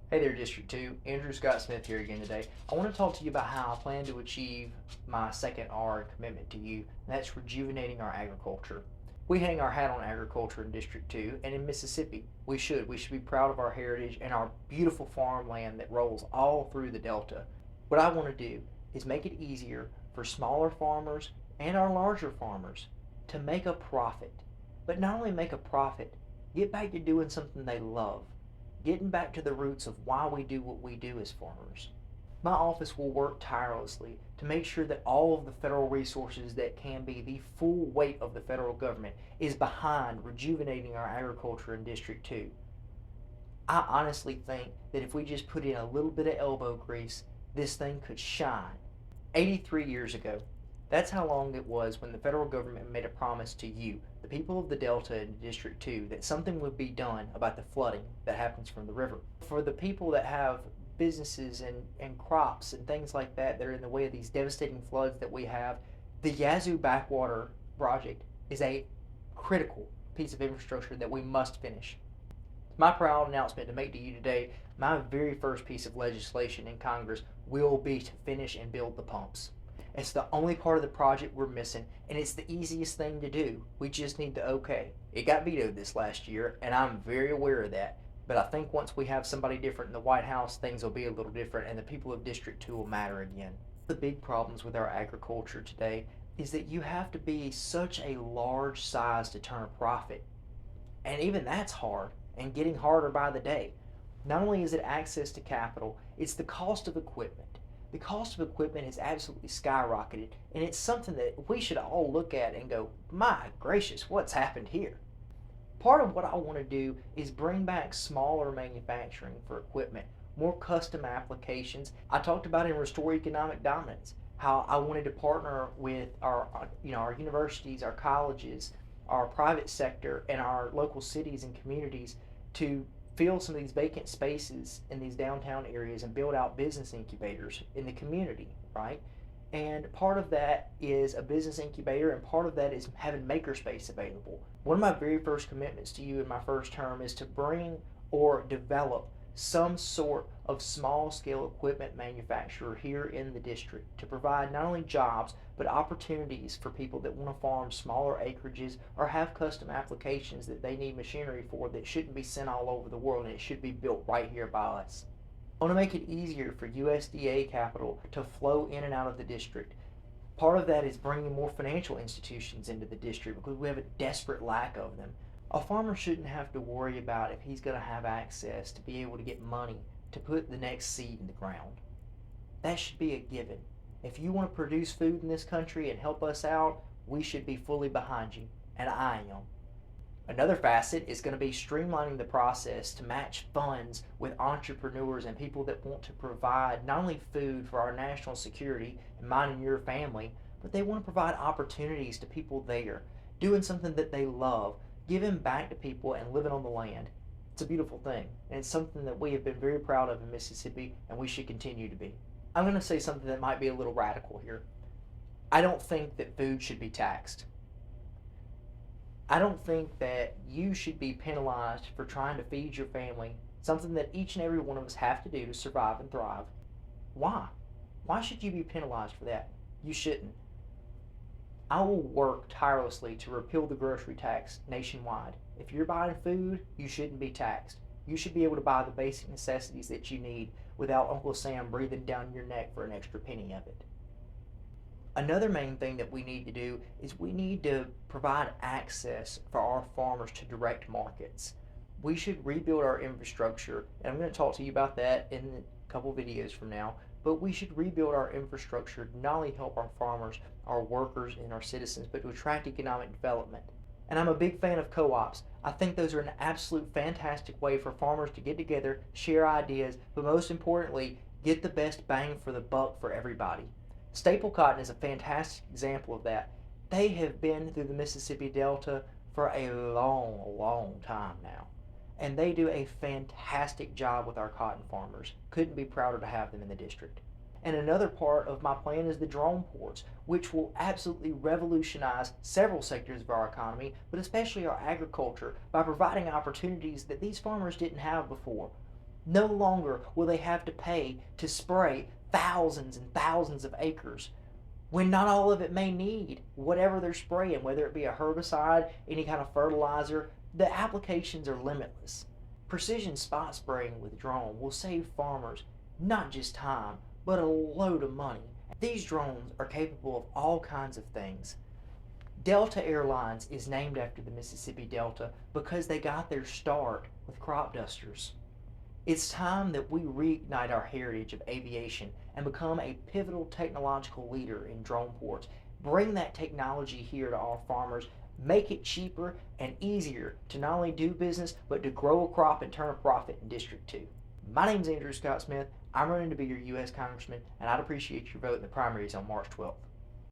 Hey there, District 2. Andrew Scott Smith here again today. I want to talk to you about how I plan to achieve my second R commitment to you, and that's rejuvenating our agriculture. We hang our hat on agriculture in District 2 and in Mississippi. We should. We should be proud of our heritage and our beautiful farmland that rolls all through the Delta. What I want to do is make it easier for smaller farmers and our larger farmers to make a profit. But not only make a profit, get back to doing something they love, getting back to the roots of why we do what we do as farmers. My office will work tirelessly to make sure that all of the federal resources that can be the full weight of the federal government is behind rejuvenating our agriculture in District 2. I honestly think that if we just put in a little bit of elbow grease, this thing could shine. 83 years ago, that's how long it was when the federal government made a promise to you, the people of the Delta in District 2, that something would be done about the flooding that happens from the river. For the people that have businesses and crops and things like that that are in the way of these devastating floods that we have, the Yazoo Backwater project is a critical piece of infrastructure that we must finish. My proud announcement to make to you today, my very first piece of legislation in Congress will be to finish and build the pumps. It's the only part of the project we're missing, and it's the easiest thing to do. We just need the okay. It got vetoed this last year, and I'm very aware of that. But I think once we have somebody different in the White House, things will be a little different, and the people of District 2 will matter again. The big problems with our agriculture today is that you have to be such a large size to turn a profit. And even that's hard, and getting harder by the day. Not only is it access to capital, it's the cost of equipment. The cost of equipment has absolutely skyrocketed, and it's something that we should all look at and go, my gracious, what's happened here? Part of what I want to do is bring back smaller manufacturing for equipment, more custom applications. I talked about in Restore Economic Dominance how I wanted to partner with our universities, our colleges, our private sector, and our local cities and communities to fill some of these vacant spaces in these downtown areas and build out business incubators in the community, right? And part of that is a business incubator, and part of that is having makerspace available. One of my very first commitments to you in my first term is to bring or develop some sort of small scale equipment manufacturer here in the district to provide not only jobs but opportunities for people that want to farm smaller acreages or have custom applications that they need machinery for that shouldn't be sent all over the world, and it should be built right here by us. I want to make it easier for USDA capital to flow in and out of the district. Part of that is bringing more financial institutions into the district because we have a desperate lack of them. A farmer shouldn't have to worry about if he's going to have access to be able to get money to put the next seed in the ground. That should be a given. If you want to produce food in this country and help us out, we should be fully behind you, and I am. Another facet is going to be streamlining the process to match funds with entrepreneurs and people that want to provide not only food for our national security and mine and your family, but they want to provide opportunities to people there, doing something that they love, giving back to people and living on the land. It's a beautiful thing, and it's something that we have been very proud of in Mississippi, and we should continue to be. I'm going to say something that might be a little radical here. I don't think that food should be taxed. I don't think that you should be penalized for trying to feed your family, something that each and every one of us have to do to survive and thrive. Why? Why should you be penalized for that? You shouldn't. I will work tirelessly to repeal the grocery tax nationwide. If you're buying food, you shouldn't be taxed. You should be able to buy the basic necessities that you need without Uncle Sam breathing down your neck for an extra penny of it. Another main thing that we need to do is we need to provide access for our farmers to direct markets. We should rebuild our infrastructure, and I'm going to talk to you about that in a couple videos from now, but we should rebuild our infrastructure to not only help our farmers, our workers, and our citizens, but to attract economic development. And I'm a big fan of co-ops. I think those are an absolute fantastic way for farmers to get together, share ideas, but most importantly, get the best bang for the buck for everybody. Staple Cotton is a fantastic example of that. They have been through the Mississippi Delta for a long, long time now. And they do a fantastic job with our cotton farmers. Couldn't be prouder to have them in the district. And another part of my plan is the drone ports, which will absolutely revolutionize several sectors of our economy, but especially our agriculture, by providing opportunities that these farmers didn't have before. No longer will they have to pay to spray thousands and thousands of acres when not all of it may need whatever they're spraying, whether it be a herbicide, any kind of fertilizer. The applications are limitless. Precision spot spraying with drone will save farmers not just time, but a load of money. These drones are capable of all kinds of things. Delta Airlines is named after the Mississippi Delta because they got their start with crop dusters. It's time that we reignite our heritage of aviation and become a pivotal technological leader in drone ports. Bring that technology here to our farmers, make it cheaper and easier to not only do business, but to grow a crop and turn a profit in District 2. My name's Andrew Scott Smith. I'm running to be your U.S. Congressman, and I'd appreciate your vote in the primaries on March 12th.